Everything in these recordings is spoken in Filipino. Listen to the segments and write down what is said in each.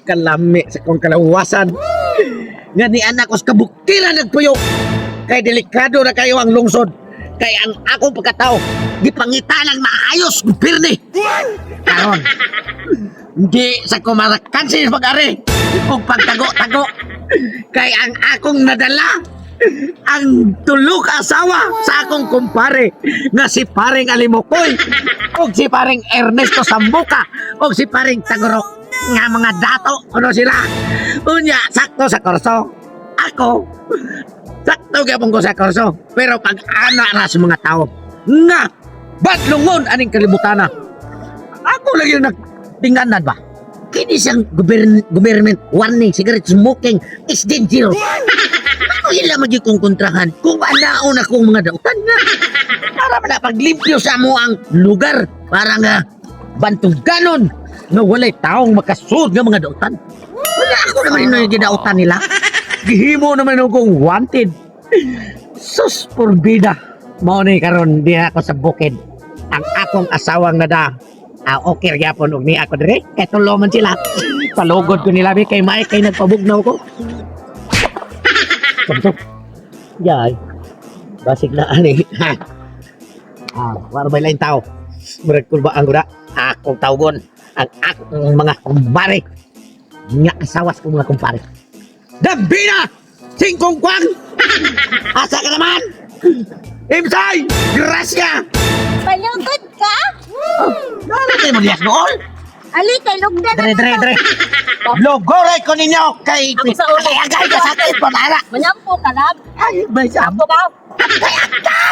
kalami sa kong kalawasan. Nga ni anak ko sa kabuktiran nagpuyo. Kay delikado na kayo ang lungsod. Kay ang akong pagkatao, di pangita ng maayos gobyerno. Karon, hindi sa kumarakansin pag-ari o pagtago-tago. Kay ang akong nadala, ang tulog asawa sa akong kumpare nga si paring Alimokoy o si paring Ernesto Sambuca o si paring Tagoro nga mga dato ano sila unya sakto sa korso ako sakto gyapon ko sa korso pero pag ana ra sa mga tao nga badlungon aning kalibutan na ako lagi nagtinganan ba kini siyang government warning cigarette smoking is dangerous. Ila magi kong kontrahan kung anaon akong mga dautan nga para na paglimpyo sa mo ang lugar para nga bantuganon nga walay taong makasud nga mga dautan. Wala ako naman yung gidautan nila. Gihimo naman akong wanted. Sus porbida. Mao ni karon di ako sa bukid. Ang akong asawang nada. Okay gyapon og ni ako dire kay tulo man sila. Palugod ko nila kay may kay nagpabugnaw ko. Tumtok. Yay. Basig na ani. Ha. Wala ba lain tao? Murag ko ba ang guda? Akong tawgon. Ang akong mga kumpare. Nga asawas ko mga kumpare. Dambina! Singkong kwang! Asa ka naman? Imsay! Grasya! Palugod ka? Ano kayo mo liyas noon? Ali, kay lugdan Dre. Logoray ko ninyo kay agay ka sa akin panara. Manyampo ka, lab. Ay, may Manyampo sabo. ka.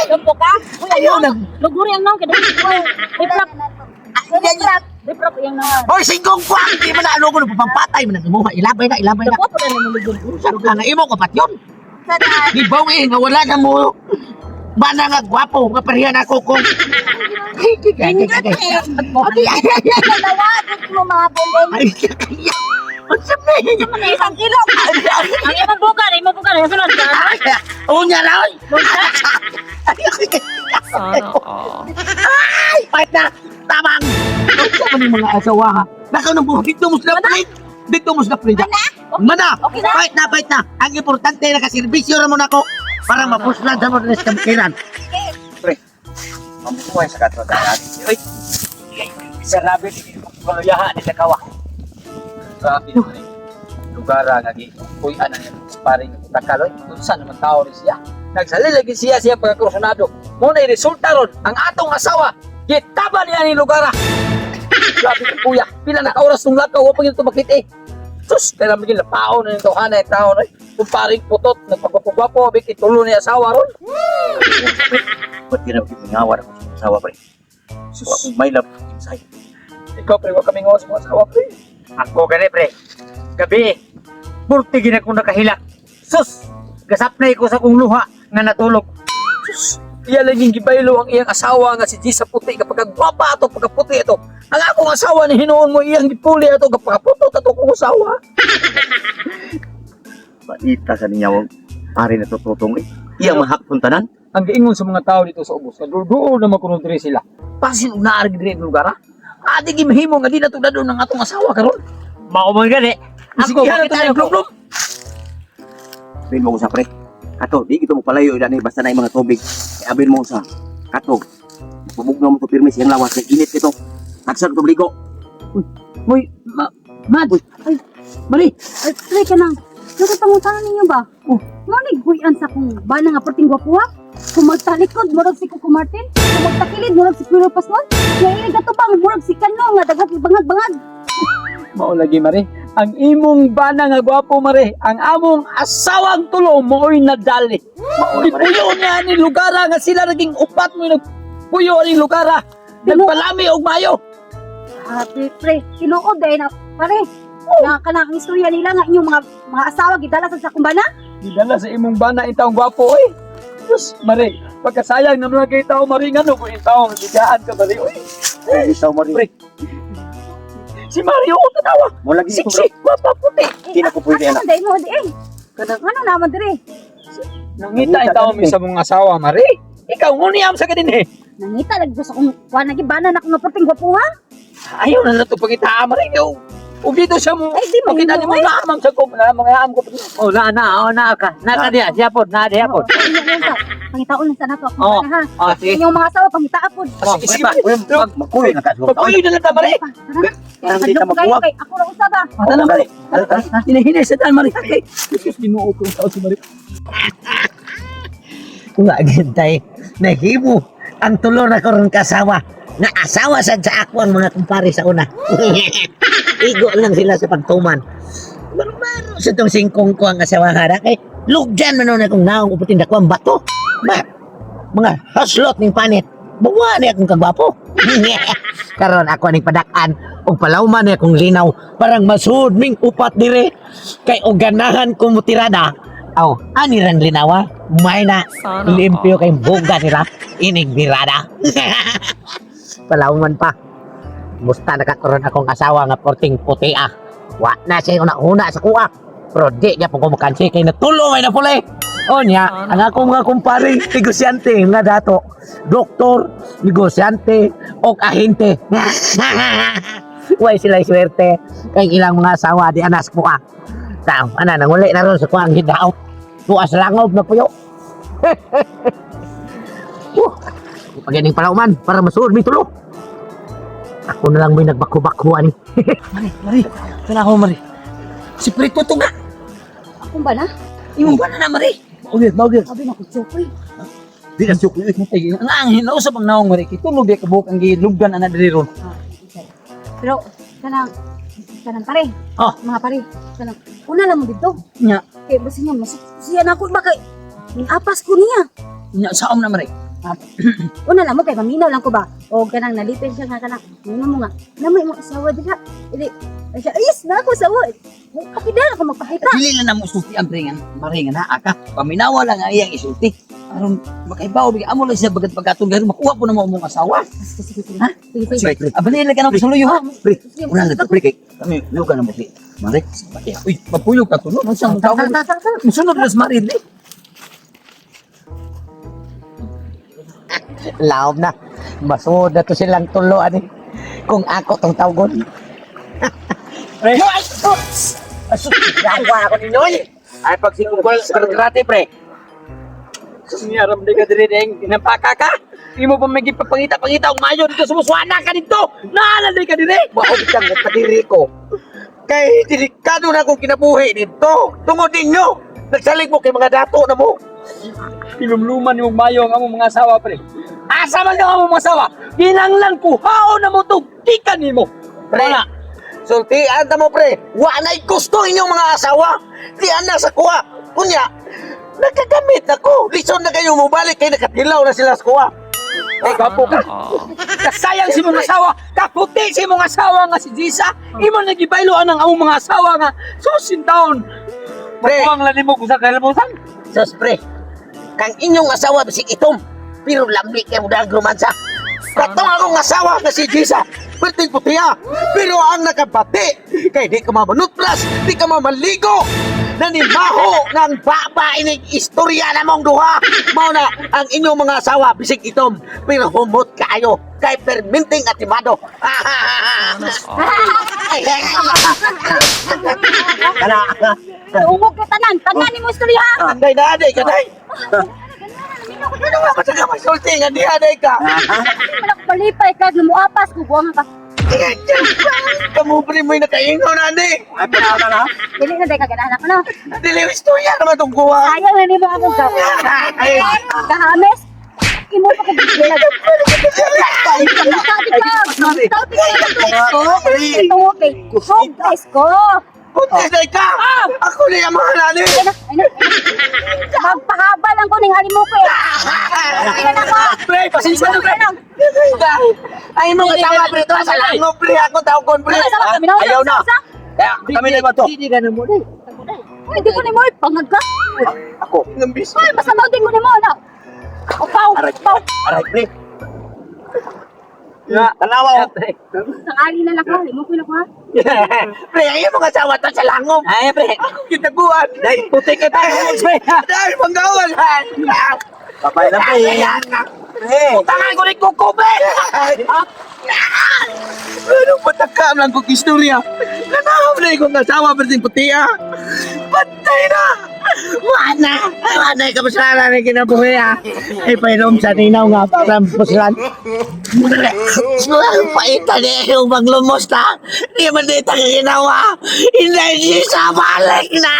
Manyampo ka. Ayaw nag... Luguri ang nang, kada Diprap. Diprap yung nang. Hoy, singkong kwang! Di mo na ano ko pampatay mo na tumuha. Ilabay na. Dapat po na namulugod. Saro ka na imo ko pat yun. Sada. Gibaw nga wala na mo. Bana nga gwapo nga pareha na ako kung... Pindot eh. Dalawa, mo mga bombong. Ay, kaya. Ang sabi. Naman eh, isang kilo. Ang imong bukan, yung sunod ka. Unya na, oy. Ay, pahit na. Tamang. Ang sabi ng mga asawa ha. Nakaw ng buhay. Dito mo sila palit. Dito mo sila palit. Mana? Okay na? Pahit na. Ang importante na kaservisyo na mo na ako para mapuslan sa mga kampiran. Pre, mamukuha sa kato na Uy, sarabi ni Pagayaha ni Takawa. Grabe naman eh. Lugara nga gipuy-an ang sparring ng Takaloy. Kung saan naman tao rin siya. Nagsalilagi siya pagkakursunado. Muna resulta ron, ang atong asawa, gitaba niya ni Lugara. Grabe ka kuya, pila na kauras nung lakaw, wapag yung tumakit eh. Sus, kaya namin lapao na yung tawhana yung tao na kung paring putot, nagpapapagwapo, abik itulo niya asawa ron. Ba't di na pingawa ako sa asawa, pre? Sus, may love inside. Ikaw pre, huwag kaming ngawas mo asawa pre. Ako gani, pre. Gabi, burti na kong nakahilak. Sus, gasapnay ko sa kong luha nga natulog. Sus, iya lang yung gibaylo ang iyang asawa nga si Gisa Puti kapag gwapa ato, pagkaputi ito. Ang akong asawa ni hinuon mo iyang gipuli ato kapag putot ato kong asawa. Paita sa ninyawag, pare na tututong eh. Iyang mahakpon tanan. Ang giingon sa mga tao dito sa ubos, naduduol na makunod rin sila. Pasin og naarag diri ang lugar ha? Adi gimahimo nga di na to dadon ng atong asawa karon. Mauman gani. Ako, bakit tayo blum-blum? Abin mo ko sa pre. Kato, di kita mo palayo ilan eh, basta na yung mga tubig. Kaya abin mo ko sa kato. Pabugnaw mo to pirmi siyang lawas. Kaya init ito. Tagsar ko bligo. Uy, Mad! Ay, Mari! Ay, try ka nang. Nagkapangutangan ninyo ba? Oh, maniguyan sa kung bana nga perting gwapuha? Kung magtalikod, murag si Coco Martin. Kung magtakilid, murag si Puro Pascual. Kaya ilig ka bang murag si Kano nga dagat bangag-bangag. Mao lagi Mari. Ang imong bana nga gwapo Mari. Ang among asawang tulo mooy nadali. Mao'y puyo niya ni Lugara nga sila naging upat mo nagpuyo ni Lugara. Nagpalami og mayo. Ate, pre, tinuod dahil na, pare. Nga kanang istorya nila nga inyong mga asawa gidala sa kumbana. Gidala sa imong bana intawong gwapo oy. Diyos, Mari, pagkasayang naman kay tao Mari nga no kung intawong sigaan ka Mari oy. Isaw mo rin. Si Mario ko tanawa. Mo lagi ko. Siksi, gwapa puti. Hindi na ko pwede anak. Dahil mo, di eh. Ano naman dire? Nangita itaw mi sa mong asawa Mari. Ikaw nguniyam sa kadin eh. Nangita, lagi ko sa kung kuha na gibana na kung nga perting gwapuha. Ayaw na nato pagita Mari. O dito siya mo. Ay, di mo Makita himo, ni mo oy. naamang sa ko. Mga am ko. Oh, na ka. Naka diya. Siya po. Na diya po. Pangitaon lang sa nato. Oo. Ha. Oh, sige. Inyong mga asawa pangitaon po. Oh, sige pa. Magkuhin na ka. Pagpuyo na lang ta, Mari. Parang di ka Adyo ko kayo magbuwag. kay ako lang usab ah. Mata na, Mari. Hinahinay sa daan, Mari. Jesus, Ginoo ko sa si Mari. Wa gintay nahimo ang tulo na karon kasawa na asawa sad sa ako ang mga kumpare sa una. Igo lang sila sa pagtuman. Baro sa tong singkong ko ang asawa hara kay lugdan man na kung naong uputin dako ang bato. Ba, mga haslot ning panit. Bawa ni akong kagwapo. Karon ako ning padak-an og palawman ni akong linaw parang masud ming upat dire kay og ganahan ko mutirada. Aw, ani ran linawa. May na limpyo kay buga nila inig birada. Palawman pa. Musta nakakaroon akong asawa nga porting puti ah. Wa na siya una sa kuha. Pero di niya po kumukansi kay natulong ay napuli. O niya, ang akong mga kumpare, negosyante nga dato. Doktor, negosyante, o ahente. Way sila swerte. Kay ilang mga asawa di anas ko ah. Tao, nanguli na ron sa kuha ang hidaot. Tuas langob na puyo. Paganing palauman para masuod may tulo. Ako na lang may nagbako-bako ani. Mari. Kana ako, Mari. Si Prito to nga. Akong ba na? Imong ba na, Mari? Okay, bagay. Sabi na ko chokoy. Di na suko yung ang angin na usap ang naong Mari. Kitulog di ka buhok ang gilugdan na diri ron. Pero kanang pare. Oh. Mga pare. Kanang una lang mo dito. Nya, Kay basi niya masuk siya na ako ba kay apas ko niya. nya saom na, Mari. Una lang mo kay maminaw lang ko ba. O kanang nalipin siya nga kanang ano mo nga. Namay mo asawa diha. Ili siya ayos na ako asawa. Kapidala ako magpahita. Dili lang na mo sulti ang bringan. Mari nga naa ka. Paminawa lang ang iyang isulti. Aron makaibaw bigay amo lang siya bagad pagkatong garo makuha po na mo mong asawa. Sige. Ha? Sige. Abali lang ka na sa luyo ha. Pre, una na to, pre, kay kami, luga na mo, pre. Mari, Uy, mapuyog ka to no. Mansang tawag. Musunod na sa Mari di. Laom na. Masuod na to silang tulo ani. Kung ako tong tawgon. Pre. Ay, asus, gawa ako ninyo eh. Ay pag sinugol karate pre. Sumiyaram di ka diri deng inampaka ka. Di mo pa may gipapangita-pangita og mayo dito sumuswana ka dito. Naalala ka diri. Maog kang kadiri ko. Kay delikado na akong kinabuhi dito. Tungod ninyo. Nagsalig mo kay mga dato na mo. Pinumluman yung mayo ang among mga asawa pre. Asa man ang among mga asawa? Ginanglan kuhao na mo to gikan nimo. Pre, sultian ta mo pre. Wa na'y gusto inyong mga asawa. Di ana sa kuha. Kunya, nagkagamit na ko. Lison na kayo mo balik kay nakatilaw na sila sa kuha. Ay, kapo ka. Kasayang si mong asawa. Kaputi si mong asawa nga si Jisa. Imo nagibailoan ang among mga asawa nga susin taon. Pre. Makuwang lalim mo kung sa kalimutan. Sus pre, kang inyong asawa bisig itom. Pero lambi kay mo dahil romansa. Katong akong asawa na si Jisa. Perting putiya. Pero ang nakabati. Kay di ka mamanutras. Di ka mamaligo. Nanimaho ng baba inig istorya na mong duha. Mao na ang inyong mga asawa bisig itom. Pero humot kaayo. Kay perminting atimado. Kana. Umog ka tanan ni mo istorya. Anday na aday ka day. Ano nga ba sa masulti nga di aday ka? Malak palipay kag namuapas ko buang ka. Kamu pre mo nakaingaw na ni. ay, pa na. Dili na day kaganahan ako no. Dili istorya naman tong kuha. Sayang na nimo ako ka. Kahames. Imo pa kagilag. Ko. Puti day ka. Ako ni ang mga nani. Magpahaba lang ko ning halimo ko. Pre, pasensya na pre. Ay mo tawa pre to sa lango pre ako tao kon pre. Ayaw na. Kaya kami na ba to? Hindi ka na mo day. Uy, di ko ni mo pangag ka. Ako. Ngambis. Uy, basta mo din ko ni mo na. Upaw, upaw. Aray, pre. Ya, Tanawa. Sakali na lang ko, halimo ko na ko ha. Pre, ayaw mga asawa to sa lango. ay pre. Ako kitaguan. Dai, puti ka tayo, pre. Dahil manggawan. Babay na, pre. Pre. Tangan ko rin kuko, pre! Anong patakam lang kong istorya? Kanahap na ikong asawa berting puti ah. Patay na. Wala yung kapasaran na kinabuhi ah. Ay painom sa ninaw nga para puslan. Paitan niya yung maglumos na. Hindi man dito ginawa. Hindi siya balik na.